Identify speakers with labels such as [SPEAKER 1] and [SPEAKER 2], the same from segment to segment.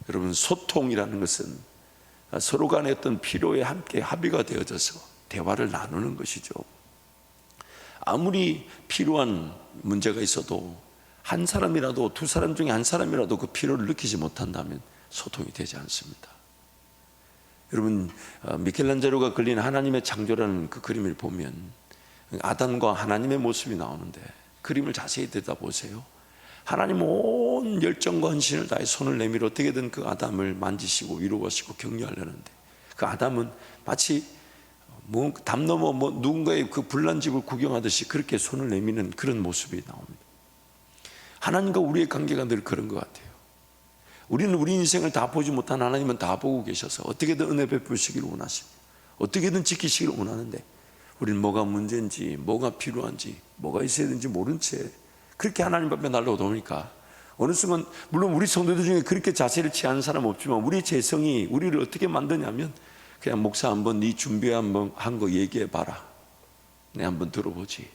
[SPEAKER 1] 여러분, 소통이라는 것은 서로 간의 어떤 필요에 함께 합의가 되어져서 대화를 나누는 것이죠. 아무리 필요한 문제가 있어도 한 사람이라도, 두 사람 중에 한 사람이라도 그 필요를 느끼지 못한다면 소통이 되지 않습니다. 여러분, 미켈란젤로가 그린 하나님의 창조라는 그 그림을 보면 아담과 하나님의 모습이 나오는데, 그림을 자세히 들여다보세요. 하나님 온 열정과 헌신을 다해 손을 내밀어 어떻게든 그 아담을 만지시고 위로하시고 격려하려는데, 그 아담은 마치 담 넘어 누군가의 그 불난 집을 구경하듯이 그렇게 손을 내미는 그런 모습이 나옵니다. 하나님과 우리의 관계가 늘 그런 것 같아요. 우리는 우리 인생을 다 보지 못한 하나님은 다 보고 계셔서 어떻게든 은혜 베푸시기를 원하십니다. 어떻게든 지키시기를 원하는데, 우리는 뭐가 문제인지, 뭐가 필요한지, 뭐가 있어야 되는지 모른 채 그렇게 하나님 앞에 날아오니까 어느 순간, 물론 우리 성도들 중에 그렇게 자세를 취하는 사람 없지만, 우리 재성이 우리를 어떻게 만드냐면, 그냥 목사 한번 네 준비 한번 한 거 얘기해 봐라, 내 한번 들어보지.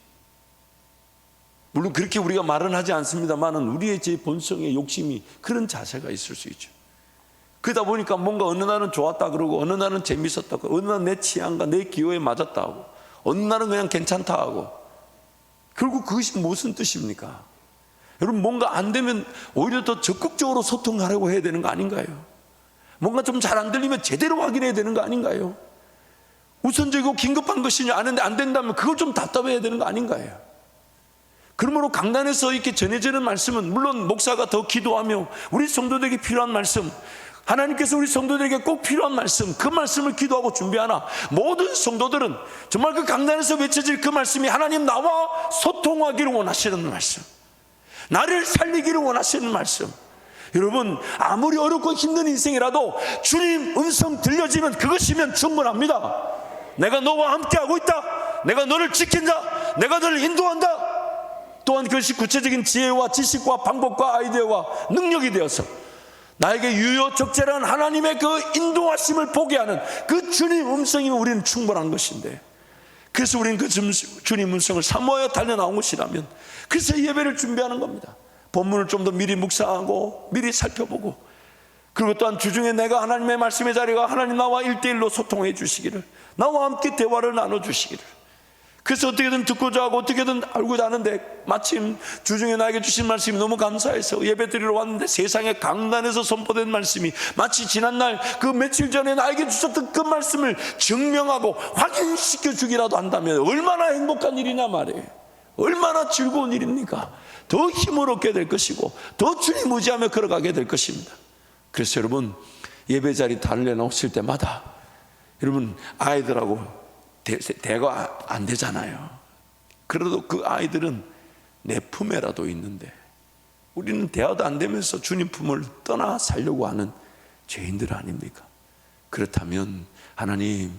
[SPEAKER 1] 물론 그렇게 우리가 말은 하지 않습니다만은 우리의 제 본성의 욕심이 그런 자세가 있을 수 있죠. 그러다 보니까 뭔가 어느 날은 좋았다 그러고, 어느 날은 재밌었다 고, 어느 날은 내 취향과 내 기호에 맞았다 하고, 어느 날은 그냥 괜찮다 하고. 결국 그것이 무슨 뜻입니까? 여러분, 뭔가 안 되면 오히려 더 적극적으로 소통하려고 해야 되는 거 아닌가요? 뭔가 좀 잘 안 들리면 제대로 확인해야 되는 거 아닌가요? 우선적이고 긴급한 것이냐, 아는데 안 된다면 그걸 좀 답답해야 되는 거 아닌가요? 그러므로 강단에서 이렇게 전해지는 말씀은, 물론 목사가 더 기도하며 우리 성도들에게 필요한 말씀, 하나님께서 우리 성도들에게 꼭 필요한 말씀, 그 말씀을 기도하고 준비하나, 모든 성도들은 정말 그 강단에서 외쳐질 그 말씀이 하나님 나와 소통하기를 원하시는 말씀, 나를 살리기를 원하시는 말씀. 여러분, 아무리 어렵고 힘든 인생이라도 주님 음성 들려지면 그것이면 충분합니다. 내가 너와 함께하고 있다, 내가 너를 지킨다, 내가 너를 인도한다. 또한 그것이 구체적인 지혜와 지식과 방법과 아이디어와 능력이 되어서 나에게 유효적절한 하나님의 그 인도하심을 보게 하는 그 주님 음성이면 우리는 충분한 것인데, 그래서 우리는 그 주님 음성을 사모하여 달려나온 것이라면, 그래서 예배를 준비하는 겁니다. 본문을 좀 더 미리 묵상하고 미리 살펴보고, 그리고 또한 주중에 내가 하나님의 말씀의 자리가 하나님 나와 1대1로 소통해 주시기를, 나와 함께 대화를 나눠주시기를. 그래서 어떻게든 듣고자 하고 어떻게든 알고자 하는데, 마침 주중에 나에게 주신 말씀이 너무 감사해서 예배 드리러 왔는데, 세상의 강단에서 선포된 말씀이 마치 지난날 그 며칠 전에 나에게 주셨던 그 말씀을 증명하고 확인시켜 주기라도 한다면 얼마나 행복한 일이냐 말이에요. 얼마나 즐거운 일입니까? 더 힘을 얻게 될 것이고 더 주님 의지하며 걸어가게 될 것입니다. 그래서 여러분, 예배 자리 달려나오실 때마다 여러분, 아이들하고 대화 안 되잖아요. 그래도 그 아이들은 내 품에라도 있는데, 우리는 대화도 안 되면서 주님 품을 떠나 살려고 하는 죄인들 아닙니까? 그렇다면 하나님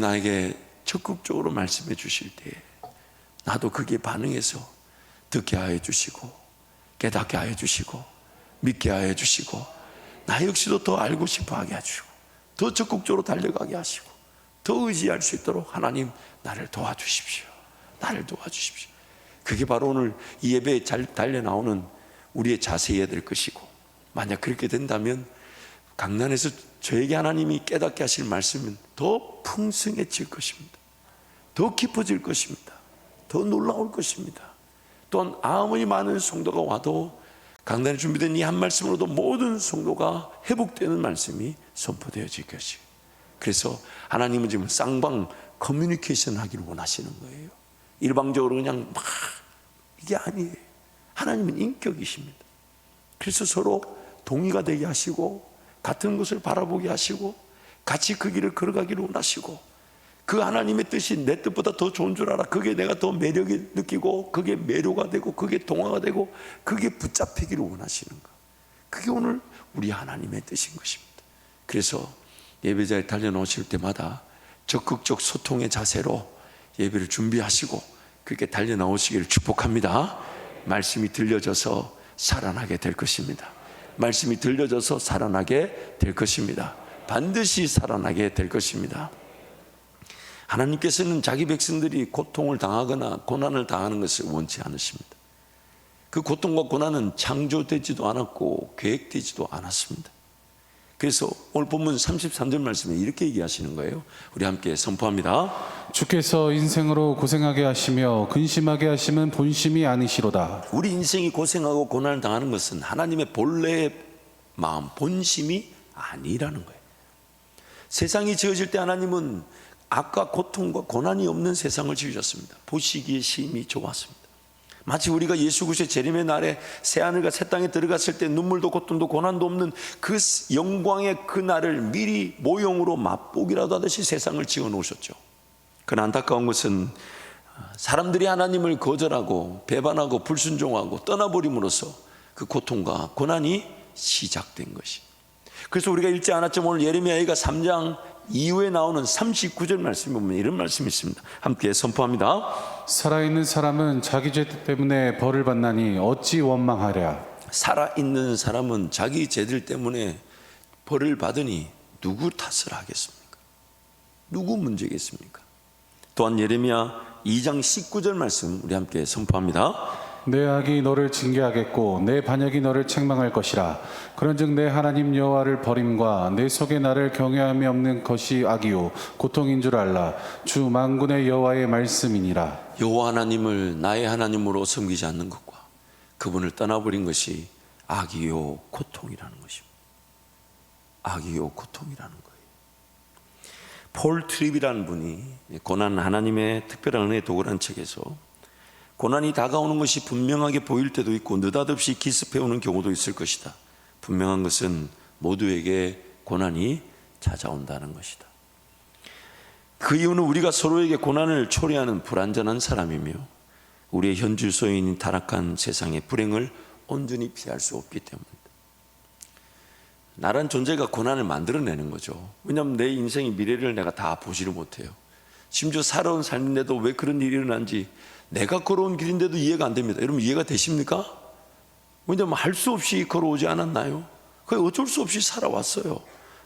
[SPEAKER 1] 나에게 적극적으로 말씀해 주실 때 나도 거기에 반응해서 듣게 하여 주시고, 깨닫게 하여 주시고, 믿게 하여 주시고, 나 역시도 더 알고 싶어 하게 하시고, 더 적극적으로 달려가게 하시고, 더 의지할 수 있도록 하나님 나를 도와주십시오. 나를 도와주십시오. 그게 바로 오늘 이 예배에 잘 달려나오는 우리의 자세여야 될 것이고, 만약 그렇게 된다면 강단에서 저에게 하나님이 깨닫게 하실 말씀은 더 풍성해질 것입니다. 더 깊어질 것입니다. 더 놀라울 것입니다. 또한 아무리 많은 성도가 와도 강단에 준비된 이 한 말씀으로도 모든 성도가 회복되는 말씀이 선포되어질 것이고, 그래서 하나님은 지금 쌍방 커뮤니케이션 하기를 원하시는 거예요. 일방적으로 그냥 막 이게 아니에요. 하나님은 인격이십니다. 그래서 서로 동의가 되게 하시고, 같은 것을 바라보게 하시고, 같이 그 길을 걸어가기를 원하시고, 그 하나님의 뜻이 내 뜻보다 더 좋은 줄 알아. 그게 내가 더 매력이 느끼고, 그게 매료가 되고, 그게 동화가 되고, 그게 붙잡히기를 원하시는 것. 그게 오늘 우리 하나님의 뜻인 것입니다. 그래서 예배자에 달려놓으실 때마다 적극적 소통의 자세로 예배를 준비하시고 그렇게 달려나오시기를 축복합니다. 말씀이 들려져서 살아나게 될 것입니다. 말씀이 들려져서 살아나게 될 것입니다. 반드시 살아나게 될 것입니다. 하나님께서는 자기 백성들이 고통을 당하거나 고난을 당하는 것을 원치 않으십니다. 그 고통과 고난은 창조되지도 않았고 계획되지도 않았습니다. 그래서 오늘 본문 33절 말씀에 이렇게 얘기하시는 거예요. 우리 함께 선포합니다.
[SPEAKER 2] 주께서 인생으로 고생하게 하시며 근심하게 하심은 본심이 아니시로다.
[SPEAKER 1] 우리 인생이 고생하고 고난을 당하는 것은 하나님의 본래의 마음, 본심이 아니라는 거예요. 세상이 지어질 때 하나님은 악과 고통과 고난이 없는 세상을 지으셨습니다. 보시기에 심히 좋았습니다. 마치 우리가 예수 그리스도의 재림의 날에 새하늘과 새 땅에 들어갔을 때 눈물도 고통도 고난도 없는 그 영광의 그 날을 미리 모형으로 맛보기라도 하듯이 세상을 지어 놓으셨죠. 그러나 안타까운 것은 사람들이 하나님을 거절하고 배반하고 불순종하고 떠나버림으로써 그 고통과 고난이 시작된 것이. 그래서 우리가 읽지 않았지만 오늘 예레미야가 3장 이후에 나오는 39절 말씀에 보면 이런 말씀이 있습니다. 함께 선포합니다.
[SPEAKER 2] 살아있는 사람은 자기 죄 때문에 벌을 받나니 어찌 원망하랴.
[SPEAKER 1] 살아있는 사람은 자기 죄들 때문에 벌을 받으니 누구 탓을 하겠습니까? 누구 문제겠습니까? 또한 예레미야 2장 19절 말씀 우리 함께 선포합니다.
[SPEAKER 2] 내 악이 너를 징계하겠고 내 반역이 너를 책망할 것이라. 그런즉 내 하나님 여호와를 버림과 내 속에 나를 경외함이 없는 것이 악이요 고통인 줄 알라. 주 만군의 여호와의 말씀이니라.
[SPEAKER 1] 여호와 하나님을 나의 하나님으로 섬기지 않는 것과 그분을 떠나버린 것이 악이요 고통이라는 것입니다. 악이요 고통이라는 거예요. 폴 트립이라는 분이 고난 하나님의 특별한 은혜의 도구라는 책에서 고난이 다가오는 것이 분명하게 보일 때도 있고 느닷없이 기습해오는 경우도 있을 것이다. 분명한 것은 모두에게 고난이 찾아온다는 것이다. 그 이유는 우리가 서로에게 고난을 초래하는 불완전한 사람이며 우리의 현질소인 타락한 세상의 불행을 온전히 피할 수 없기 때문이다. 나란 존재가 고난을 만들어내는 거죠. 왜냐하면 내 인생의 미래를 내가 다 보지를 못해요. 심지어 살아온 삶인데도 왜 그런 일이 일어난지 내가 걸어온 길인데도 이해가 안 됩니다. 여러분 이해가 되십니까? 왜냐하면 할 수 없이 걸어오지 않았나요? 그게 어쩔 수 없이 살아왔어요.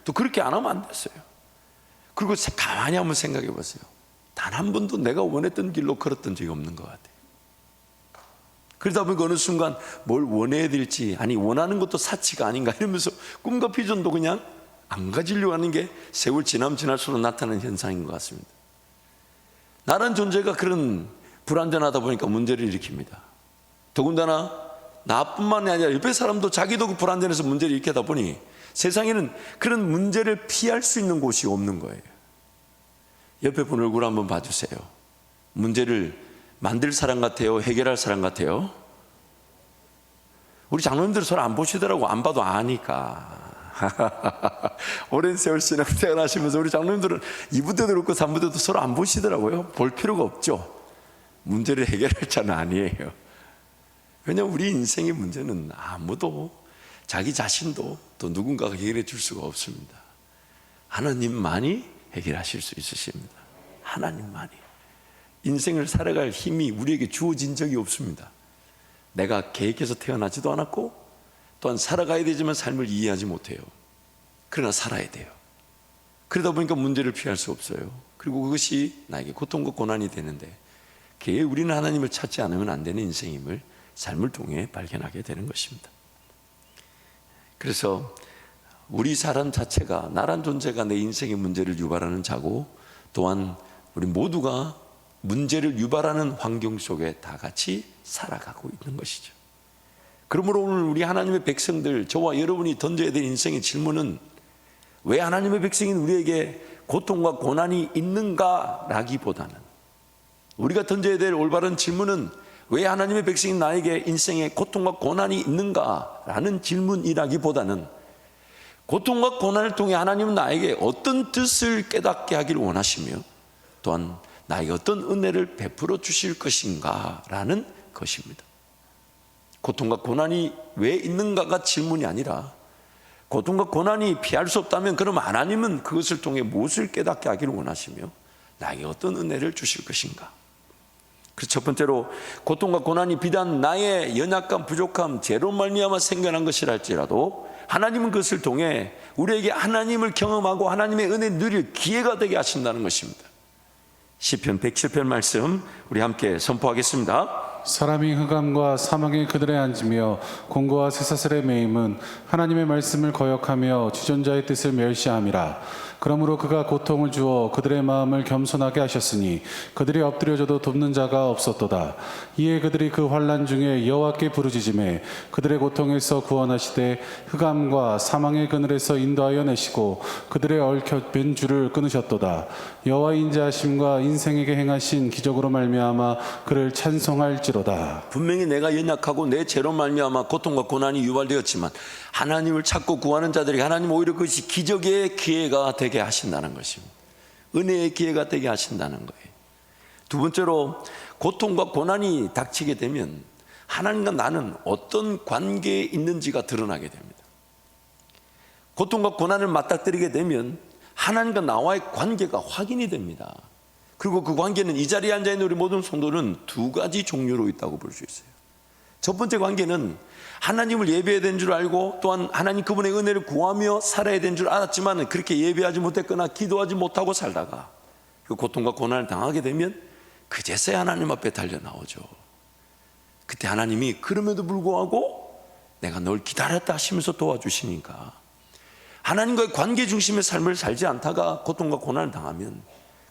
[SPEAKER 1] 또 그렇게 안 하면 안 됐어요. 그리고 가만히 한번 생각해 보세요. 단 한 번도 내가 원했던 길로 걸었던 적이 없는 것 같아요. 그러다 보니까 어느 순간 뭘 원해야 될지, 아니 원하는 것도 사치가 아닌가 이러면서 꿈과 비전도 그냥 안 가지려고 하는 게 세월 지날수록 나타나는 현상인 것 같습니다. 나란 존재가 그런 불완전하다 보니까 문제를 일으킵니다. 더군다나 나뿐만이 아니라 옆에 사람도 자기도 그 불완전해서 문제를 일으키다 보니 세상에는 그런 문제를 피할 수 있는 곳이 없는 거예요. 옆에 분 얼굴 한번 봐주세요. 문제를 만들 사람 같아요? 해결할 사람 같아요? 우리 장로님들은 서로 안 보시더라고. 안 봐도 아니까. 오랜 세월 신앙생활 하시면서 우리 장로님들은 2부대도 그렇고 3부대도 서로 안 보시더라고요. 볼 필요가 없죠. 문제를 해결할 자는 아니에요. 왜냐하면 우리 인생의 문제는 아무도 자기 자신도 또 누군가가 해결해 줄 수가 없습니다. 하나님만이 해결하실 수 있으십니다. 하나님만이. 인생을 살아갈 힘이 우리에게 주어진 적이 없습니다. 내가 계획해서 태어나지도 않았고 또한 살아가야 되지만 삶을 이해하지 못해요. 그러나 살아야 돼요. 그러다 보니까 문제를 피할 수 없어요. 그리고 그것이 나에게 고통과 고난이 되는데 그게 우리는 하나님을 찾지 않으면 안 되는 인생임을 삶을 통해 발견하게 되는 것입니다. 그래서 우리 사람 자체가, 나란 존재가 내 인생의 문제를 유발하는 자고 또한 우리 모두가 문제를 유발하는 환경 속에 다 같이 살아가고 있는 것이죠. 그러므로 오늘 우리 하나님의 백성들, 저와 여러분이 던져야 될 인생의 질문은 왜 하나님의 백성인 우리에게 고통과 고난이 있는가 라기보다는, 우리가 던져야 될 올바른 질문은 왜 하나님의 백성인 나에게 인생에 고통과 고난이 있는가 라는 질문이라기보다는 고통과 고난을 통해 하나님은 나에게 어떤 뜻을 깨닫게 하기를 원하시며 또한 나에게 어떤 은혜를 베풀어 주실 것인가 라는 것입니다. 고통과 고난이 왜 있는가가 질문이 아니라 고통과 고난이 피할 수 없다면 그럼 하나님은 그것을 통해 무엇을 깨닫게 하기를 원하시며 나에게 어떤 은혜를 주실 것인가. 그래서 첫 번째로 고통과 고난이 비단 나의 연약함, 부족함, 죄로 말미암아 생겨난 것이라 할지라도 하나님은 그것을 통해 우리에게 하나님을 경험하고 하나님의 은혜를 누릴 기회가 되게 하신다는 것입니다. 시편 107편 말씀 우리 함께 선포하겠습니다.
[SPEAKER 2] 사람이 흑암과 사망의 그들에 앉으며 공고와 쇠사슬에 매임은 하나님의 말씀을 거역하며 지존자의 뜻을 멸시함이라. 그러므로 그가 고통을 주어 그들의 마음을 겸손하게 하셨으니 그들이 엎드려져도 돕는 자가 없었도다. 이에 그들이 그 환난 중에 여호와께 부르짖음에 그들의 고통에서 구원하시되 흑암과 사망의 그늘에서 인도하여 내시고 그들의 얽혀맨 줄을 끊으셨도다. 여호와의 인자하심과 인생에게 행하신 기적으로 말미암아 그를 찬송할지로다.
[SPEAKER 1] 분명히 내가 연약하고 내 죄로 말미암아 고통과 고난이 유발되었지만 하나님을 찾고 구하는 자들에게 하나님 오히려 그것이 기적의 기회가 되게 하신다는 것입니다. 은혜의 기회가 되게 하신다는 거예요. 두 번째로, 고통과 고난이 닥치게 되면 하나님과 나는 어떤 관계에 있는지가 드러나게 됩니다. 고통과 고난을 맞닥뜨리게 되면 하나님과 나와의 관계가 확인이 됩니다. 그리고 그 관계는 이 자리에 앉아있는 우리 모든 성도는 두 가지 종류로 있다고 볼 수 있어요. 첫 번째 관계는 하나님을 예배해야 되는 줄 알고 또한 하나님 그분의 은혜를 구하며 살아야 되는 줄 알았지만 그렇게 예배하지 못했거나 기도하지 못하고 살다가 그 고통과 고난을 당하게 되면 그제서야 하나님 앞에 달려 나오죠. 그때 하나님이 그럼에도 불구하고 내가 널 기다렸다 하시면서 도와주시니까, 하나님과의 관계 중심의 삶을 살지 않다가 고통과 고난을 당하면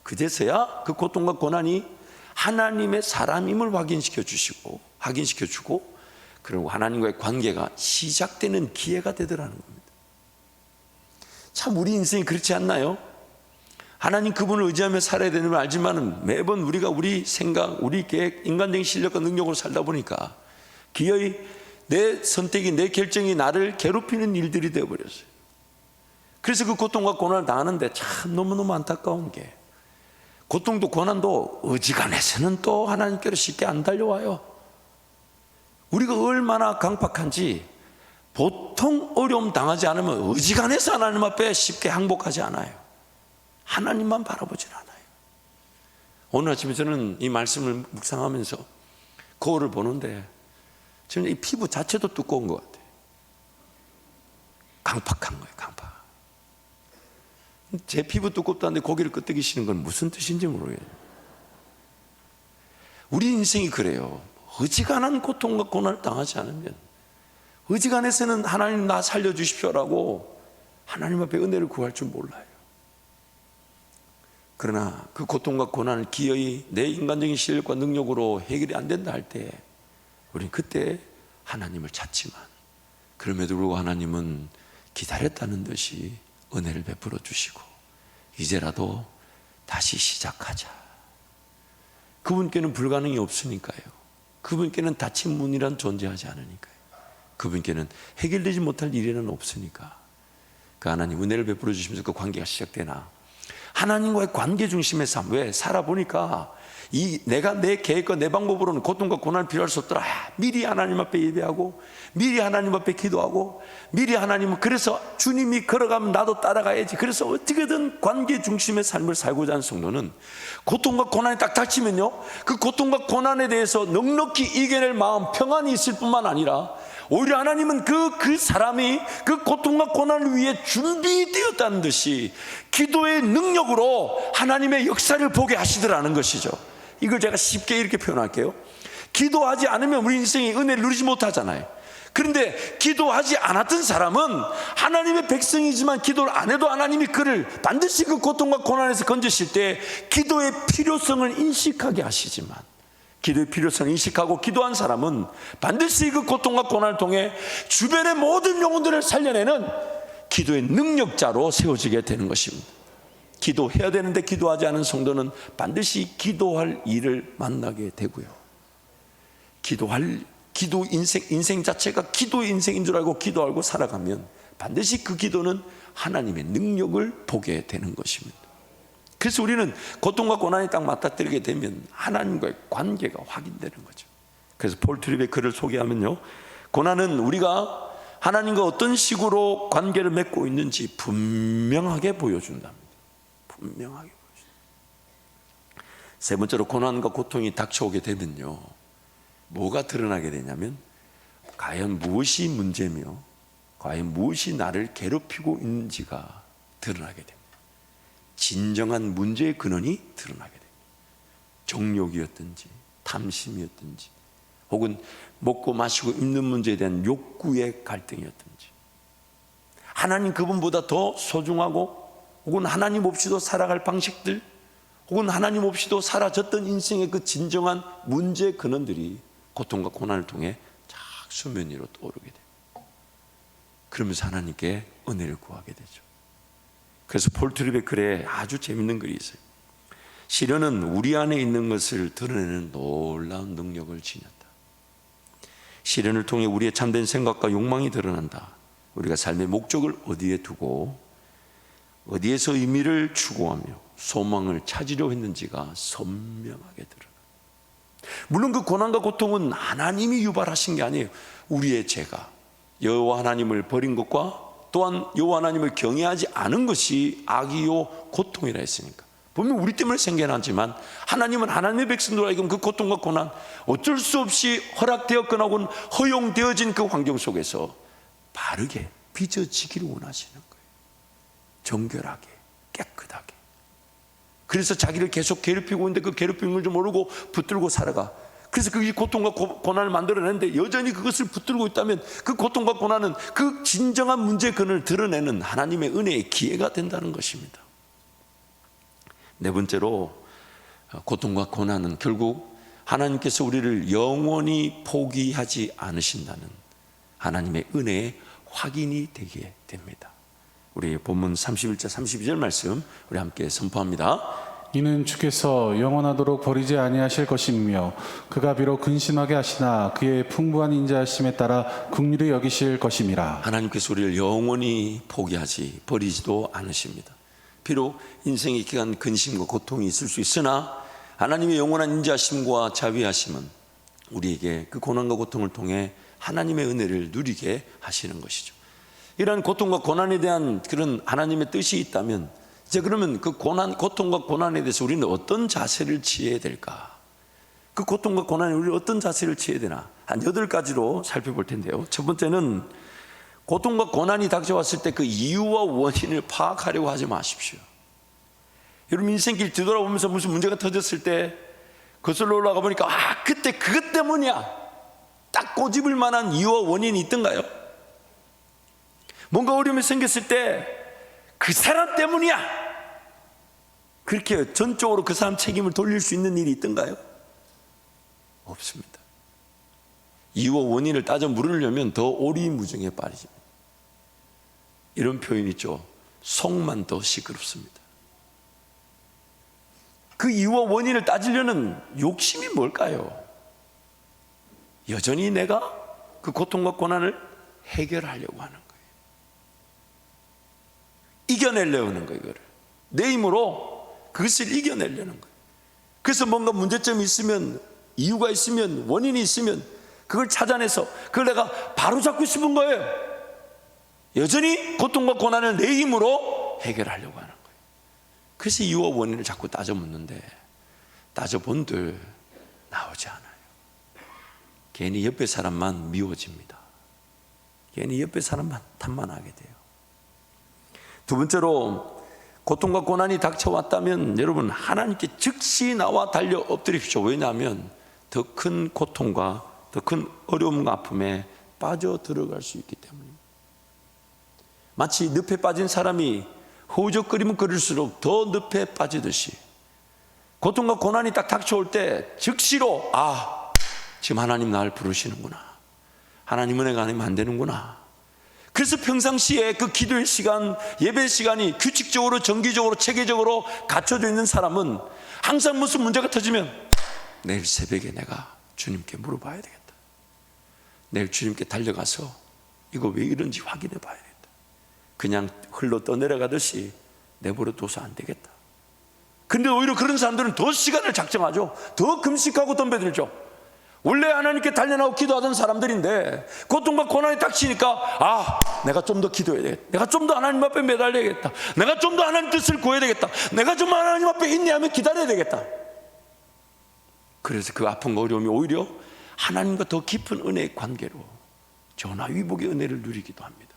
[SPEAKER 1] 그제서야 그 고통과 고난이 하나님의 사람임을 확인시켜 주고 그리고 하나님과의 관계가 시작되는 기회가 되더라는 겁니다. 참 우리 인생이 그렇지 않나요? 하나님 그분을 의지하며 살아야 되는 걸 알지만 매번 우리가 우리 생각, 우리 계획, 인간적인 실력과 능력으로 살다 보니까 기어이 내 선택이, 내 결정이 나를 괴롭히는 일들이 되어버렸어요. 그래서 그 고통과 고난을 당하는데 참 너무너무 안타까운 게, 고통도 고난도 어지간해서는 또 하나님께로 쉽게 안 달려와요. 우리가 얼마나 강팍한지 보통 어려움 당하지 않으면 어지간해서 하나님 앞에 쉽게 항복하지 않아요. 하나님만 바라보질 않아요. 오늘 아침에 저는 이 말씀을 묵상하면서 거울을 보는데 저는 이 피부 자체도 두꺼운 것 같아요. 강팍한 거예요, 강팍. 제 피부 두껍다는데 고개를 끄덕이시는 건 무슨 뜻인지 모르겠어요. 우리 인생이 그래요. 어지간한 고통과 고난을 당하지 않으면, 어지간해서는 하나님 나 살려주십시오라고 하나님 앞에 은혜를 구할 줄 몰라요. 그러나 그 고통과 고난을 기어이 내 인간적인 실력과 능력으로 해결이 안 된다 할 때 우리는 그때 하나님을 찾지만, 그럼에도 불구하고 하나님은 기다렸다는 듯이 은혜를 베풀어 주시고 이제라도 다시 시작하자. 그분께는 불가능이 없으니까요. 그분께는 닫힌 문이란 존재하지 않으니까요. 그분께는 해결되지 못할 일이란 없으니까 그 하나님 은혜를 베풀어 주시면서 그 관계가 시작되나, 하나님과의 관계 중심의 삶. 왜? 살아보니까 내가 내 계획과 내 방법으로는 고통과 고난을 필요할 수 없더라. 미리 하나님 앞에 예배하고 미리 하나님 앞에 기도하고 미리 하나님은, 그래서 주님이 걸어가면 나도 따라가야지. 그래서 어떻게든 관계 중심의 삶을 살고자 하는 성도는 고통과 고난이 딱 닥치면요, 그 고통과 고난에 대해서 넉넉히 이겨낼 마음, 평안이 있을 뿐만 아니라 오히려 하나님은 그 사람이 그 고통과 고난을 위해 준비되었다는 듯이 기도의 능력으로 하나님의 역사를 보게 하시더라는 것이죠. 이걸 제가 쉽게 이렇게 표현할게요. 기도하지 않으면 우리 인생이 은혜를 누리지 못하잖아요. 그런데 기도하지 않았던 사람은 하나님의 백성이지만 기도를 안 해도 하나님이 그를 반드시 그 고통과 고난에서 건지실 때 기도의 필요성을 인식하게 하시지만, 기도의 필요성을 인식하고 기도한 사람은 반드시 그 고통과 고난을 통해 주변의 모든 영혼들을 살려내는 기도의 능력자로 세워지게 되는 것입니다. 기도해야 되는데 기도하지 않은 성도는 반드시 기도할 일을 만나게 되고요. 기도 인생 자체가 기도의 인생인 줄 알고 기도하고 살아가면 반드시 그 기도는 하나님의 능력을 보게 되는 것입니다. 그래서 우리는 고통과 고난이 딱 맞닥뜨리게 되면 하나님과의 관계가 확인되는 거죠. 그래서 폴 트립의 글을 소개하면요, 고난은 우리가 하나님과 어떤 식으로 관계를 맺고 있는지 분명하게 보여준답니다. 분명하게 보여준다. 세 번째로, 고난과 고통이 닥쳐오게 되면요, 뭐가 드러나게 되냐면 과연 무엇이 문제며 과연 무엇이 나를 괴롭히고 있는지가 드러나게 됩니다. 진정한 문제의 근원이 드러나게 됩니다. 정욕이었든지 탐심이었든지 혹은 먹고 마시고 입는 문제에 대한 욕구의 갈등이었든지, 하나님 그분보다 더 소중하고 혹은 하나님 없이도 살아갈 방식들, 혹은 하나님 없이도 사라졌던 인생의 그 진정한 문제의 근원들이 고통과 고난을 통해 쫙 수면 위로 떠오르게 돼요. 그러면서 하나님께 은혜를 구하게 되죠. 그래서 폴 트립의 글에 아주 재밌는 글이 있어요. 시련은 우리 안에 있는 것을 드러내는 놀라운 능력을 지녔다. 시련을 통해 우리의 참된 생각과 욕망이 드러난다. 우리가 삶의 목적을 어디에 두고 어디에서 의미를 추구하며 소망을 찾으려 했는지가 선명하게 드러나. 물론 그 고난과 고통은 하나님이 유발하신 게 아니에요. 우리의 죄가 여호와 하나님을 버린 것과 또한 여호와 하나님을 경외하지 않은 것이 악이요 고통이라 했으니까. 분명 우리 때문에 생겨나지만 하나님은 하나님의 백성들에게 그 고통과 고난, 어쩔 수 없이 허락되었거나 혹은 허용되어진 그 환경 속에서 바르게 빚어지기를 원하시는 거예요. 정결하게, 깨끗하게. 그래서 자기를 계속 괴롭히고 있는데 그 괴롭히는 걸 좀 모르고 붙들고 살아가. 그래서 그 고통과 고난을 만들어내는데 여전히 그것을 붙들고 있다면 그 고통과 고난은 그 진정한 문제의 근원을 드러내는 하나님의 은혜의 기회가 된다는 것입니다. 네 번째로, 고통과 고난은 결국 하나님께서 우리를 영원히 포기하지 않으신다는 하나님의 은혜의 확인이 되게 됩니다. 우리 본문 31절 32절 말씀 우리 함께 선포합니다.
[SPEAKER 2] 이는 주께서 영원하도록 버리지 아니하실 것이며 그가 비록 근심하게 하시나 그의 풍부한 인자하심에 따라 긍휼히 여기실 것임이라.
[SPEAKER 1] 하나님께서 우리를 영원히 포기하지 버리지도 않으십니다. 비록 인생의 기간 근심과 고통이 있을 수 있으나 하나님의 영원한 인자하심과 자비하심은 우리에게 그 고난과 고통을 통해 하나님의 은혜를 누리게 하시는 것이죠. 이러한 고통과 고난에 대한 그런 하나님의 뜻이 있다면 이제 그러면 그 고통과 고난에 대해서 우리는 어떤 자세를 취해야 될까? 그 고통과 고난에 우리는 어떤 자세를 취해야 되나? 한 8가지로 살펴볼 텐데요. 첫 번째는 고통과 고난이 닥쳐왔을 때 그 이유와 원인을 파악하려고 하지 마십시오. 여러분 인생길 뒤돌아보면서 무슨 문제가 터졌을 때 거슬러 올라가 보니까 그때 그것 때문이야, 딱 꼬집을 만한 이유와 원인이 있던가요? 뭔가 어려움이 생겼을 때 그 사람 때문이야, 그렇게 전적으로 그 사람 책임을 돌릴 수 있는 일이 있던가요? 없습니다. 이유와 원인을 따져 물으려면 더 오리무중에 빠집니다. 이런 표현 있죠. 속만 더 시끄럽습니다. 그 이유와 원인을 따지려는 욕심이 뭘까요? 여전히 내가 그 고통과 고난을 해결하려고 하는 거예요. 이겨내려고 하는 거예요. 이거를 내 힘으로 그것을 이겨내려는 거예요. 그래서 뭔가 문제점이 있으면, 이유가 있으면, 원인이 있으면 그걸 찾아내서 그걸 내가 바로 잡고 싶은 거예요. 여전히 고통과 고난을 내 힘으로 해결하려고 하는 거예요. 그래서 이유와 원인을 자꾸 따져 묻는데 따져본들 나오지 않아요. 괜히 옆에 사람만 미워집니다. 괜히 옆에 사람만 탓만하게 돼요. 두 번째로, 고통과 고난이 닥쳐왔다면 여러분 하나님께 즉시 나와 달려 엎드립시오. 왜냐하면 더 큰 고통과 더 큰 어려움과 아픔에 빠져 들어갈 수 있기 때문입니다. 마치 늪에 빠진 사람이 허우적거리면 거릴수록 더 늪에 빠지듯이 고통과 고난이 딱 닥쳐올 때 즉시로 지금 하나님 나를 부르시는구나, 하나님 은혜가 아니면 안 되는구나. 그래서 평상시에 그 기도의 시간, 예배 시간이 규칙적으로 정기적으로 체계적으로 갖춰져 있는 사람은 항상 무슨 문제가 터지면 내일 새벽에 내가 주님께 물어봐야 되겠다, 내일 주님께 달려가서 이거 왜 이런지 확인해 봐야 되겠다, 그냥 흘러 떠내려가듯이 내버려 둬서 안 되겠다. 근데 오히려 그런 사람들은 더 시간을 작정하죠. 더 금식하고 덤벼들죠. 원래 하나님께 달려나오고 기도하던 사람들인데 고통과 고난이 닥치니까 내가 좀 더 기도해야 되겠다, 내가 좀 더 하나님 앞에 매달려야겠다, 내가 좀 더 하나님 뜻을 구해야 되겠다, 내가 좀 하나님 앞에 인내하며 기다려야 되겠다. 그래서 그 아픔과 어려움이 오히려 하나님과 더 깊은 은혜의 관계로 전화위복의 은혜를 누리기도 합니다.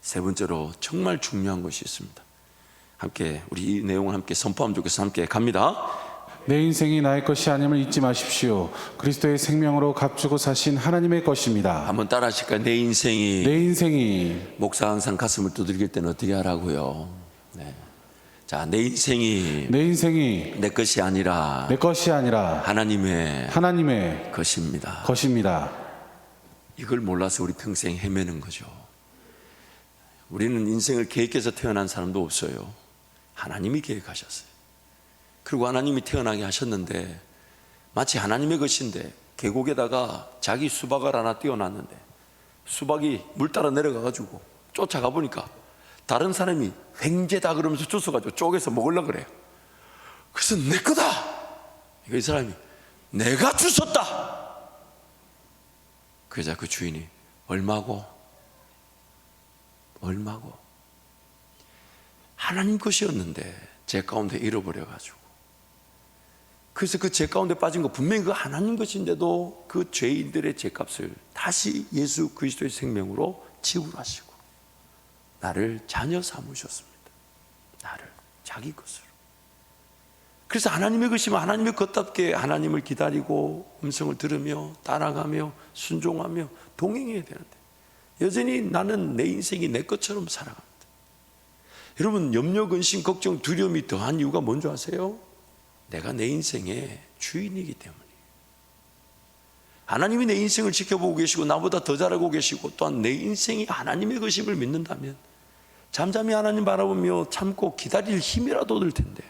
[SPEAKER 1] 세 번째로 정말 중요한 것이 있습니다. 함께 우리 이 내용을 함께 선포하면 좋겠어요. 함께 갑니다.
[SPEAKER 2] 내 인생이 나의 것이 아님을 잊지 마십시오. 그리스도의 생명으로 값주고 사신 하나님의 것입니다.
[SPEAKER 1] 한번 따라 하실까요? 내 인생이.
[SPEAKER 2] 내 인생이.
[SPEAKER 1] 목사 항상 가슴을 두들길 때는 어떻게 하라고요? 네. 자, 내 인생이 내 것이 아니라
[SPEAKER 2] 내 것이 아니라
[SPEAKER 1] 하나님의 것입니다.
[SPEAKER 2] 것입니다.
[SPEAKER 1] 이걸 몰라서 우리 평생 헤매는 거죠. 우리는 인생을 계획해서 태어난 사람도 없어요. 하나님이 계획하셨어요. 그리고 하나님이 태어나게 하셨는데 마치 하나님의 것인데 계곡에다가 자기 수박을 하나 띄워놨는데 수박이 물 따라 내려가가지고 쫓아가 보니까 다른 사람이 횡재다 그러면서 주워가지고 쪼개서 먹으려고 그래요. 그래서 내 거다. 이 사람이 내가 주웠다. 그러자 그 주인이 얼마고? 하나님 것이었는데 제 가운데 잃어버려가지고, 그래서 그 죄 가운데 빠진 거 분명히 그 하나님 것인데도 그 죄인들의 죄값을 다시 예수 그리스도의 생명으로 지불하시고 나를 자녀 삼으셨습니다. 나를 자기 것으로. 그래서 하나님의 것이면 하나님의 것답게 하나님을 기다리고 음성을 들으며 따라가며 순종하며 동행해야 되는데 여전히 나는 내 인생이 내 것처럼 살아갑니다. 여러분, 염려, 근심, 걱정, 두려움이 더한 이유가 뭔지 아세요? 내가 내 인생의 주인이기 때문이에요. 하나님이 내 인생을 지켜보고 계시고 나보다 더 잘하고 계시고 또한 내 인생이 하나님의 것임을 믿는다면 잠잠히 하나님 바라보며 참고 기다릴 힘이라도 얻을 텐데,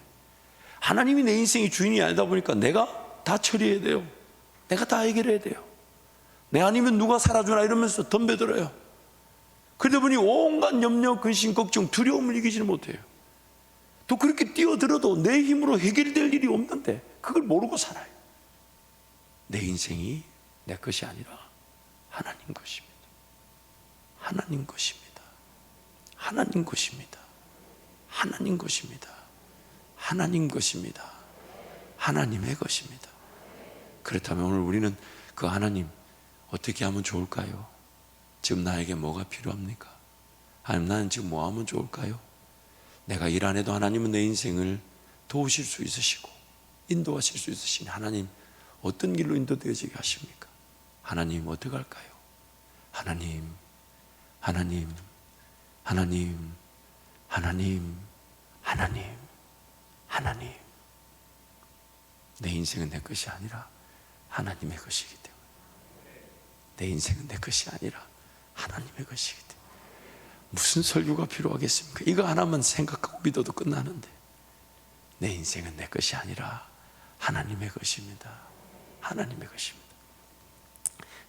[SPEAKER 1] 하나님이 내 인생의 주인이 아니다 보니까 내가 다 처리해야 돼요. 내가 다 해결해야 돼요. 내 아니면 누가 살아주나 이러면서 덤벼들어요. 그러다 보니 온갖 염려, 근심, 걱정, 두려움을 이기지는 못해요. 또 그렇게 뛰어들어도 내 힘으로 해결될 일이 없는데 그걸 모르고 살아요. 내 인생이 내 것이 아니라 하나님 것입니다. 하나님 것입니다. 하나님 것입니다. 하나님 것입니다. 하나님 것입니다. 하나님의 것입니다. 그렇다면 오늘 우리는 그 하나님 어떻게 하면 좋을까요? 지금 나에게 뭐가 필요합니까? 아니면 나는 지금 뭐 하면 좋을까요? 내가 일 안 해도 하나님은 내 인생을 도우실 수 있으시고 인도하실 수 있으신 하나님, 어떤 길로 인도되어지게 하십니까? 하나님 어떻게 할까요? 하나님, 하나님, 하나님, 하나님, 하나님, 하나님. 내 인생은 내 것이 아니라 하나님의 것이기 때문에, 내 인생은 내 것이 아니라 하나님의 것이기 때문에 무슨 설교가 필요하겠습니까? 이거 하나만 생각하고 믿어도 끝나는데, 내 인생은 내 것이 아니라 하나님의 것입니다. 하나님의 것입니다.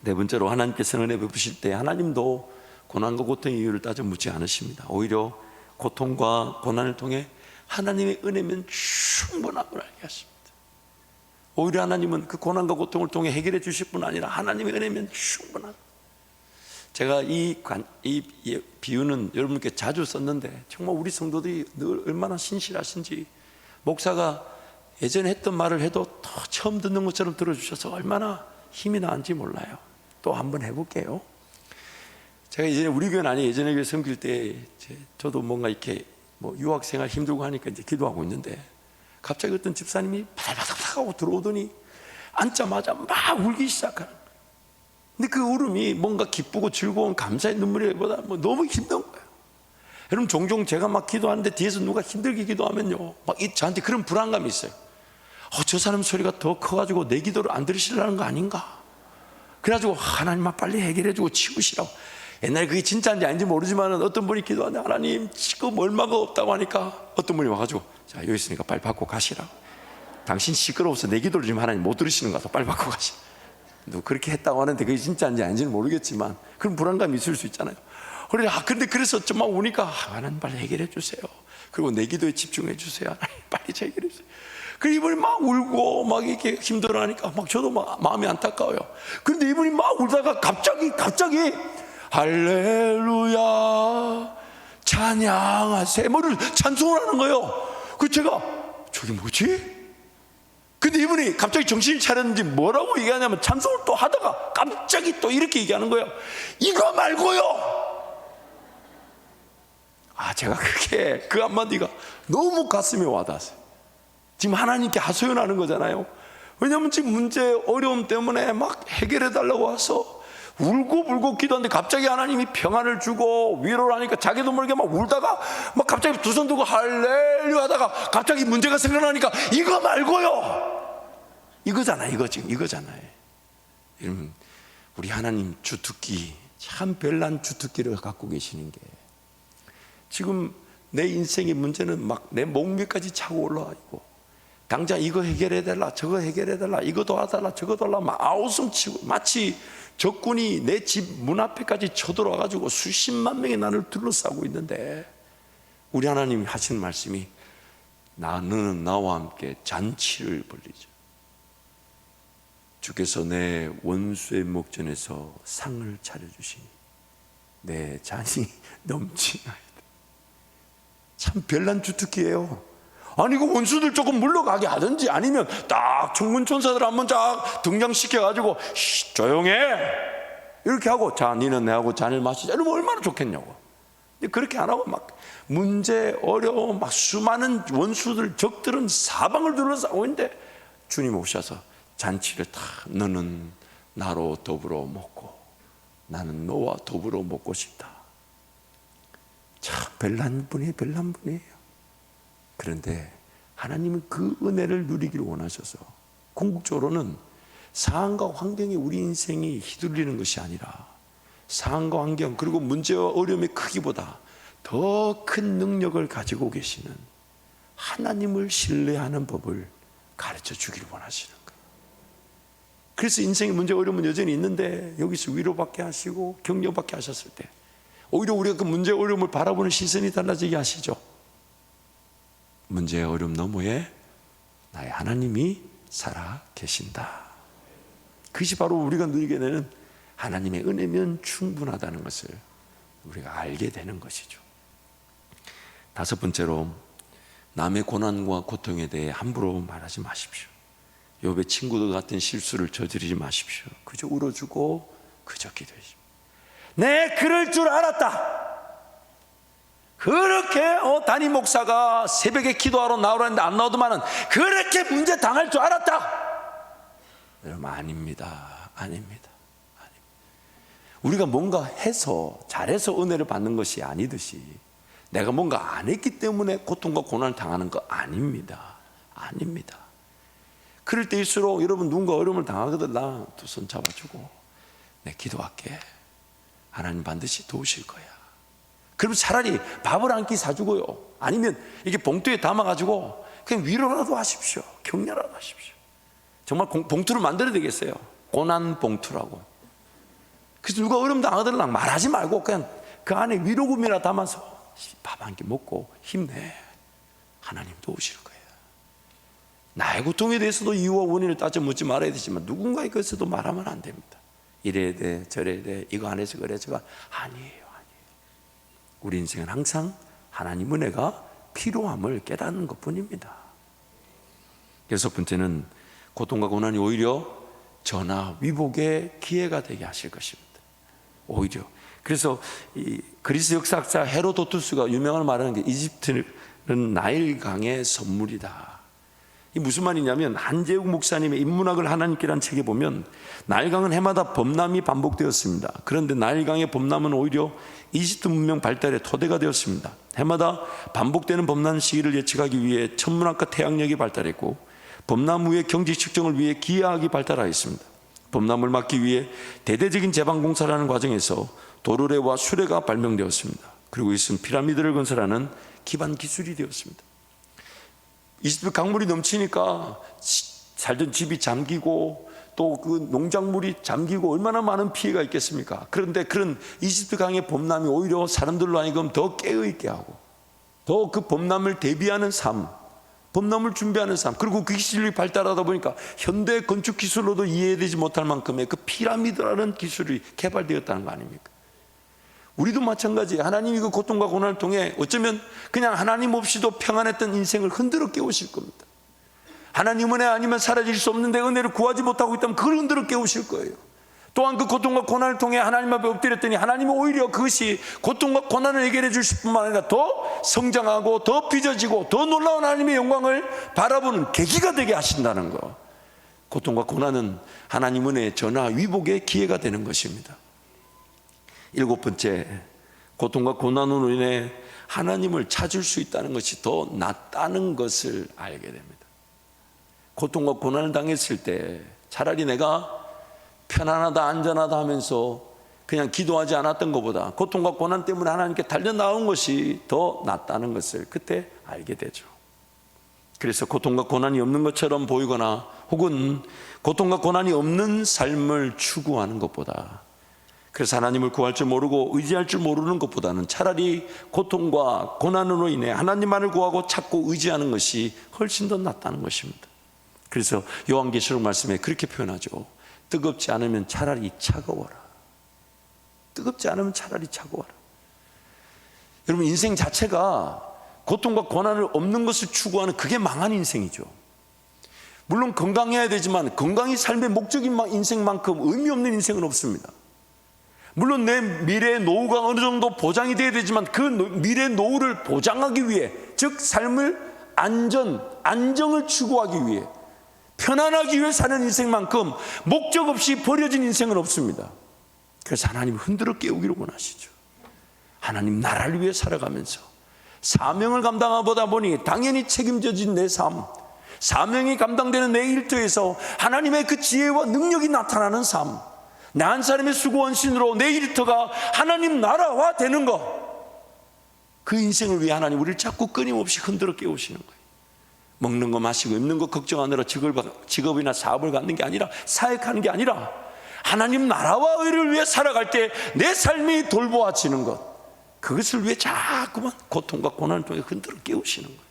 [SPEAKER 1] 네 번째로, 하나님께서 은혜 베푸실 때 하나님도 고난과 고통의 이유를 따져 묻지 않으십니다. 오히려 고통과 고난을 통해 하나님의 은혜면 충분함을 알게 하십니다. 오히려 하나님은 그 고난과 고통을 통해 해결해 주실 뿐 아니라 하나님의 은혜면 충분함. 제가 이 비유는 여러분께 자주 썼는데 정말 우리 성도들이 늘 얼마나 신실하신지, 목사가 예전에 했던 말을 해도 더 처음 듣는 것처럼 들어주셔서 얼마나 힘이 나는지 몰라요. 또 한번 해볼게요. 제가 예전에 우리 교회는 아니에요. 예전에 교회 섬길 때 저도 뭔가 이렇게 유학생활 힘들고 하니까 이제 기도하고 있는데 갑자기 어떤 집사님이 바닥바닥 하고 들어오더니 앉자마자 막 울기 시작하는 거예요. 근데 그 울음이 뭔가 기쁘고 즐거운 감사의 눈물이보다 너무 힘든 거예요. 여러분, 종종 제가 막 기도하는데 뒤에서 누가 힘들게 기도하면요, 막 저한테 그런 불안감이 있어요. 저 사람 소리가 더 커가지고 내 기도를 안 들으시려는 거 아닌가? 그래가지고 하나님만 빨리 해결해주고 치우시라고. 옛날에 그게 진짜인지 아닌지 모르지만 어떤 분이 기도하는데 하나님 지금 얼마가 없다고 하니까 어떤 분이 와가지고 자, 여기 있으니까 빨리 받고 가시라고. 당신 시끄러워서 내 기도를 지금 하나님 못 들으시는 거 같아. 빨리 받고 가시라고. 그렇게 했다고 하는데 그게 진짜인지 아닌지는 모르겠지만 그런 불안감이 있을 수 있잖아요. 근데 그래서 좀 막 우니까 하나님 빨리 해결해 주세요. 그리고 내 기도에 집중해 주세요. 하나님 빨리 해결해 주세요. 그리고 이분이 막 울고 막 이렇게 힘들어하니까 막 저도 막 마음이 안타까워요. 그런데 이분이 막 울다가 갑자기 할렐루야 찬양하세요 뭐를 찬송을 하는 거예요. 그 제가 저게 뭐지? 근데 이분이 갑자기 정신을 차렸는지 뭐라고 얘기하냐면 찬송을 또 하다가 갑자기 또 이렇게 얘기하는 거예요. 이거 말고요. 제가 그게 그 한마디가 너무 가슴에 와닿았어요. 지금 하나님께 하소연하는 거잖아요. 왜냐하면 지금 문제 어려움 때문에 막 해결해 달라고 와서 울고불고 기도하는데 갑자기 하나님이 평안을 주고 위로를 하니까 자기도 모르게 막 울다가 막 갑자기 두 손 들고 할렐루야 하다가 갑자기 문제가 생겨나니까 이거 말고요, 이거잖아요. 이거 지금 이거잖아요. 여러분, 우리 하나님 주특기, 참 별난 주특기를 갖고 계시는 게, 지금 내 인생의 문제는 막 내 목 위까지 차고 올라와 있고, 당장 이거 해결해달라, 저거 해결해달라, 이거 도와달라, 저거 도와달라, 막 아우성치고, 마치 적군이 내 집 문 앞에까지 쳐들어와가지고 수십만 명이 나를 둘러싸고 있는데, 우리 하나님이 하시는 말씀이, 너는 나와 함께 잔치를 벌리자. 주께서 내 원수의 목전에서 상을 차려주시니 내 잔이 넘치나이다. 참 별난 주특기예요. 아니, 그 원수들 조금 물러가게 하든지, 아니면 딱 청문천사들 한번 쫙 등장시켜가지고 조용해 이렇게 하고, 자 니는 내하고 잔을 마시자 이러면 얼마나 좋겠냐고. 근데 그렇게 안 하고 막 문제, 어려움, 막 수많은 원수들, 적들은 사방을 둘러싸고 있는데 주님 오셔서 잔치를 다, 너는 나로 더불어 먹고 나는 너와 더불어 먹고 싶다. 참 별난 분이에요. 별난 분이에요. 그런데 하나님은 그 은혜를 누리기를 원하셔서, 궁극적으로는 상황과 환경이 우리 인생이 휘둘리는 것이 아니라, 상황과 환경 그리고 문제와 어려움의 크기보다 더 큰 능력을 가지고 계시는 하나님을 신뢰하는 법을 가르쳐 주기를 원하시는 거예요. 그래서 인생의 문제, 어려움은 여전히 있는데 여기서 위로받게 하시고 격려받게 하셨을 때 오히려 우리가 그 문제, 어려움을 바라보는 시선이 달라지게 하시죠. 문제의 어려움 너머에 나의 하나님이 살아 계신다. 그것이 바로 우리가 누리게 되는 하나님의 은혜면 충분하다는 것을 우리가 알게 되는 것이죠. 다섯 번째로, 남의 고난과 고통에 대해 함부로 말하지 마십시오. 욥의 친구들 같은 실수를 저지르지 마십시오. 그저 울어주고 그저 기도하십시오. 내 그럴 줄 알았다. 그렇게 담임 목사가 새벽에 기도하러 나오라는데 안 나오더만은 그렇게 문제 당할 줄 알았다. 여러분, 아닙니다. 아닙니다. 우리가 뭔가 해서, 잘해서 은혜를 받는 것이 아니듯이, 내가 뭔가 안 했기 때문에 고통과 고난을 당하는 거 아닙니다. 아닙니다. 그럴 때일수록 여러분, 누군가 어려움을 당하거든, 나 두 손 잡아주고 내 기도할게. 하나님 반드시 도우실 거야. 그럼 차라리 밥을 한 끼 사주고요, 아니면 이렇게 봉투에 담아가지고 그냥 위로라도 하십시오. 격려라도 하십시오. 정말 봉투를 만들어야 되겠어요. 고난 봉투라고. 그래서 누가 어려움 당하더라 말하지 말고 그냥 그 안에 위로금이나 담아서 밥 한 끼 먹고 힘내. 하나님 도우실 거예요. 나의 고통에 대해서도 이유와 원인을 따져 묻지 말아야 되지만, 누군가에 대해서도 말하면 안 됩니다. 이래야 돼, 저래야 돼, 이거 안 해서 그래, 저거 아니에요. 우리 인생은 항상 하나님 은혜가 필요함을 깨닫는 것뿐입니다. 여섯 번째는, 고통과 고난이 오히려 전화 위복의 기회가 되게 하실 것입니다. 오히려. 그래서 이 그리스 역사학자 헤로도투스가 유명한 말하는 게, 이집트는 나일강의 선물이다. 이 무슨 말이냐면, 한재욱 목사님의 인문학을 하나님께란 책에 보면, 나일강은 해마다 범람이 반복되었습니다. 그런데 나일강의 범람은 오히려 이집트 문명 발달의 토대가 되었습니다. 해마다 반복되는 범람 시기를 예측하기 위해 천문학과 태양력이 발달했고, 범람 후의 경제 측정을 위해 기하학이 발달하였습니다. 범람을 막기 위해 대대적인 제방공사라는 과정에서 도르래와 수레가 발명되었습니다. 그리고 이것은 피라미드를 건설하는 기반 기술이 되었습니다. 이집트 강물이 넘치니까 살던 집이 잠기고 또 그 농작물이 잠기고 얼마나 많은 피해가 있겠습니까? 그런데 그런 이집트 강의 범람이 오히려 사람들로 하여금 더 깨어있게 하고, 더 그 범람을 대비하는 삶, 범람을 준비하는 삶, 그리고 그 기술이 발달하다 보니까 현대 건축 기술로도 이해되지 못할 만큼의 그 피라미드라는 기술이 개발되었다는 거 아닙니까? 우리도 마찬가지예요. 하나님이 그 고통과 고난을 통해 어쩌면 그냥 하나님 없이도 평안했던 인생을 흔들어 깨우실 겁니다. 하나님 은혜 아니면 사라질 수 없는데 은혜를 구하지 못하고 있다면 그걸 흔들어 깨우실 거예요. 또한 그 고통과 고난을 통해 하나님 앞에 엎드렸더니 하나님은 오히려 그것이 고통과 고난을 해결해 주실 뿐만 아니라 더 성장하고 더 빚어지고 더 놀라운 하나님의 영광을 바라보는 계기가 되게 하신다는 것. 고통과 고난은 하나님 은혜의 전화 위복의 기회가 되는 것입니다. 7번째, 고통과 고난으로 인해 하나님을 찾을 수 있다는 것이 더 낫다는 것을 알게 됩니다. 고통과 고난을 당했을 때 차라리 내가 편안하다 안전하다 하면서 그냥 기도하지 않았던 것보다 고통과 고난 때문에 하나님께 달려나온 것이 더 낫다는 것을 그때 알게 되죠. 그래서 고통과 고난이 없는 것처럼 보이거나 혹은 고통과 고난이 없는 삶을 추구하는 것보다, 그래서 하나님을 구할 줄 모르고 의지할 줄 모르는 것보다는 차라리 고통과 고난으로 인해 하나님만을 구하고 찾고 의지하는 것이 훨씬 더 낫다는 것입니다. 그래서 요한계시록 말씀에 그렇게 표현하죠. 뜨겁지 않으면 차라리 차가워라. 뜨겁지 않으면 차라리 차가워라. 여러분, 인생 자체가 고통과 고난을 없는 것을 추구하는 그게 망한 인생이죠. 물론 건강해야 되지만 건강이 삶의 목적인 인생만큼 의미 없는 인생은 없습니다. 물론 내 미래의 노후가 어느 정도 보장이 돼야 되지만 그 미래의 노후를 보장하기 위해, 즉 삶을 안정을 추구하기 위해, 편안하기 위해 사는 인생만큼 목적 없이 버려진 인생은 없습니다. 그래서 하나님 흔들어 깨우기를 원하시죠. 하나님 나라를 위해 살아가면서 사명을 감당하다 보니 당연히 책임져진 내 삶, 사명이 감당되는 내 일터에서 하나님의 그 지혜와 능력이 나타나는 삶, 나 한 사람의 수고 헌신으로 내 일터가 하나님 나라화 되는 것, 그 인생을 위해 하나님 우리를 자꾸 끊임없이 흔들어 깨우시는 거예요. 먹는 거 마시고 입는 거 걱정하느라 직업이나 사업을 갖는 게 아니라, 사역하는 게 아니라 하나님 나라와 의를 위해 살아갈 때 내 삶이 돌보아지는 것, 그것을 위해 자꾸만 고통과 고난을 통해 흔들어 깨우시는 거예요.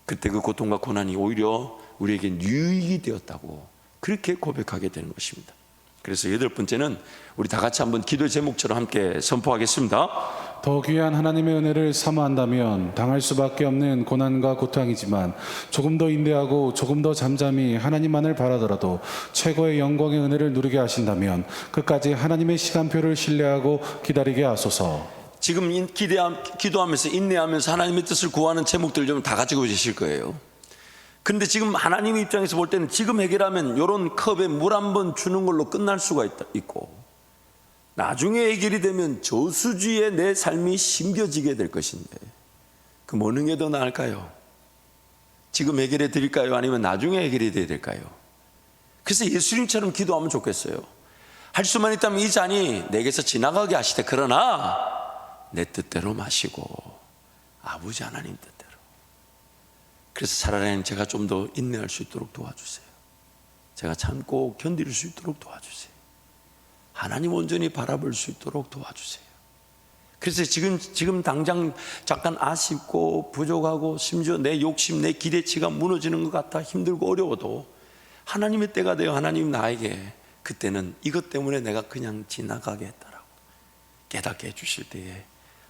[SPEAKER 1] 그때 그 고통과 고난이 오히려 우리에게 유익이 되었다고 그렇게 고백하게 되는 것입니다. 그래서 8번째는 우리 다 같이 한번 기도의 제목처럼 함께 선포하겠습니다.
[SPEAKER 2] 더 귀한 하나님의 은혜를 사모한다면 당할 수밖에 없는 고난과 고통이지만 조금 더 인내하고 조금 더 잠잠히 하나님만을 바라더라도 최고의 영광의 은혜를 누리게 하신다면 끝까지 하나님의 시간표를 신뢰하고 기다리게 하소서.
[SPEAKER 1] 지금 기도하면서 인내하면서 하나님의 뜻을 구하는 제목들 좀 다 가지고 계실 거예요. 그런데 지금 하나님의 입장에서 볼 때는 지금 해결하면 이런 컵에 물 한 번 주는 걸로 끝날 수가 있고, 나중에 해결이 되면 저수지에 내 삶이 심겨지게 될 것인데, 그 어느 게 더 나을까요? 지금 해결해 드릴까요? 아니면 나중에 해결이 돼야 될까요? 그래서 예수님처럼 기도하면 좋겠어요. 할 수만 있다면 이 잔이 내게서 지나가게 하시되 그러나 내 뜻대로 마시고 아버지 하나님 뜻대로. 그래서 차라리 제가 좀 더 인내할 수 있도록 도와주세요. 제가 참고 견딜 수 있도록 도와주세요. 하나님 온전히 바라볼 수 있도록 도와주세요. 그래서 지금 당장 잠깐 아쉽고 부족하고 심지어 내 욕심, 내 기대치가 무너지는 것 같아 힘들고 어려워도 하나님의 때가 되어 하나님 나에게 그때는 이것 때문에 내가 그냥 지나가게 했다라고 깨닫게 해주실 때에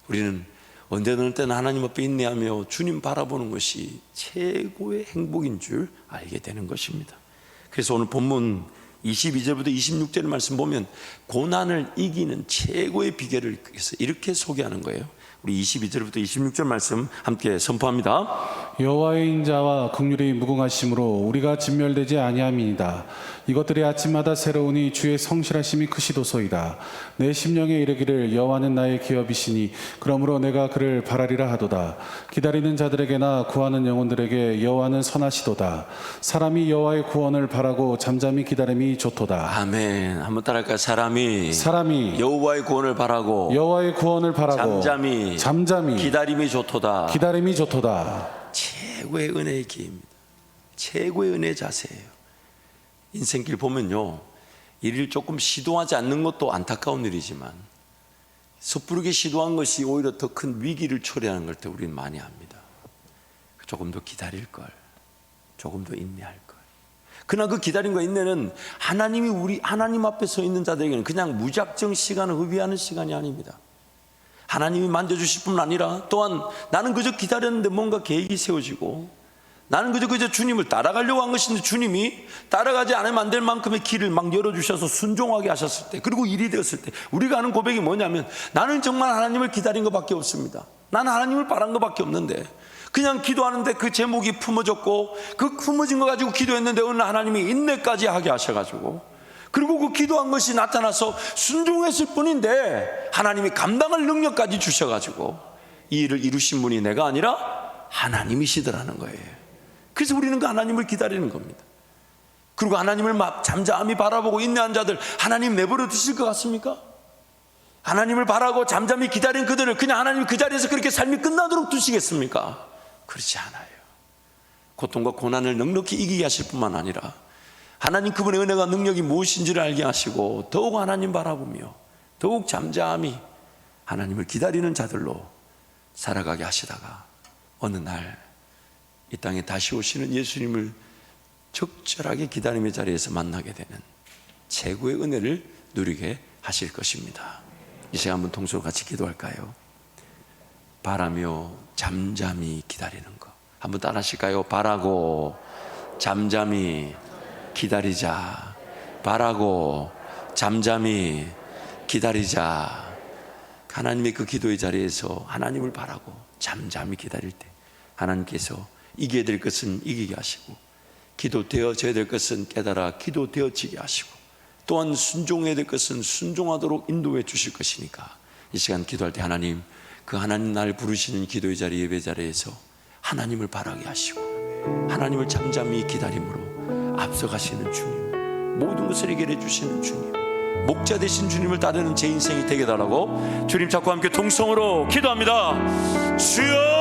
[SPEAKER 1] 우리는 언제든 어느 때는 하나님 앞에 인내하며 주님 바라보는 것이 최고의 행복인 줄 알게 되는 것입니다. 그래서 오늘 본문 22절부터 26절 말씀 보면 고난을 이기는 최고의 비결을 이렇게 소개하는 거예요. 우리 22절부터 26절 말씀 함께 선포합니다.
[SPEAKER 2] 여호와의 인자와 긍휼이 무궁하심으로 우리가 진멸되지 아니함이니이다. 이것들이 아침마다 새로우니 주의 성실하심이 크시도소이다. 내 심령에 이르기를 여호와는 나의 기업이시니 그러므로 내가 그를 바라리라 하도다. 기다리는 자들에게나 구하는 영혼들에게 여호와는 선하시도다. 사람이 여호와의 구원을 바라고 잠잠히 기다림이 좋도다.
[SPEAKER 1] 아멘. 한번 따라할까요? 사람이 여호와의 구원을 바라고 잠잠히 기다림이 좋도다. 최고의 은혜의 기회입니다. 최고의 은혜의 자세예요. 인생길 보면요, 일을 조금 시도하지 않는 것도 안타까운 일이지만 섣부르게 시도한 것이 오히려 더 큰 위기를 초래하는 걸 때 우리는 많이 합니다. 조금 더 기다릴 걸, 조금 더 인내할 걸. 그러나 그 기다림과 인내는 하나님 앞에 서 있는 자들에게는 그냥 무작정 시간을 허비하는 시간이 아닙니다. 하나님이 만져주실 뿐 아니라 또한 나는 그저 기다렸는데 뭔가 계획이 세워지고 나는 그저 주님을 따라가려고 한 것인데 주님이 따라가지 않으면 안 될 만큼의 길을 막 열어주셔서 순종하게 하셨을 때, 그리고 일이 되었을 때 우리가 하는 고백이 뭐냐면, 나는 정말 하나님을 기다린 것밖에 없습니다. 나는 하나님을 바란 것밖에 없는데 그냥 기도하는데 그 제목이 품어졌고, 그 품어진 거 가지고 기도했는데 어느 날 하나님이 인내까지 하게 하셔가지고, 그리고 그 기도한 것이 나타나서 순종했을 뿐인데 하나님이 감당할 능력까지 주셔가지고 이 일을 이루신 분이 내가 아니라 하나님이시더라는 거예요. 그래서 우리는 그 하나님을 기다리는 겁니다. 그리고 하나님을 잠잠히 바라보고 인내한 자들 하나님 내버려 두실 것 같습니까? 하나님을 바라고 잠잠히 기다린 그들을 그냥 하나님 그 자리에서 그렇게 삶이 끝나도록 두시겠습니까? 그렇지 않아요. 고통과 고난을 넉넉히 이기게 하실 뿐만 아니라 하나님 그분의 은혜가 능력이 무엇인지를 알게 하시고 더욱 하나님 바라보며 더욱 잠잠히 하나님을 기다리는 자들로 살아가게 하시다가 어느 날 이 땅에 다시 오시는 예수님을 적절하게 기다림의 자리에서 만나게 되는 최고의 은혜를 누리게 하실 것입니다. 이 시간 한번 통성으로 같이 기도할까요? 바라며 잠잠히 기다리는 것 한번 따라 하실까요? 바라고 잠잠히 기다리자. 바라고 잠잠히 기다리자. 하나님의 그 기도의 자리에서 하나님을 바라고 잠잠히 기다릴 때 하나님께서 이겨야 될 것은 이기게 하시고, 기도되어져야 될 것은 깨달아 기도되어지게 하시고, 또한 순종해야 될 것은 순종하도록 인도해 주실 것이니까 이 시간 기도할 때 하나님, 그 하나님 날 부르시는 기도의 자리, 예배 자리에서 하나님을 바라게 하시고 하나님을 잠잠히 기다림으로 앞서가시는 주님, 모든 것을 해결해 주시는 주님, 목자 되신 주님을 따르는 제 인생이 되게 달라고 주님 잡고 함께 통성으로 기도합니다. 주여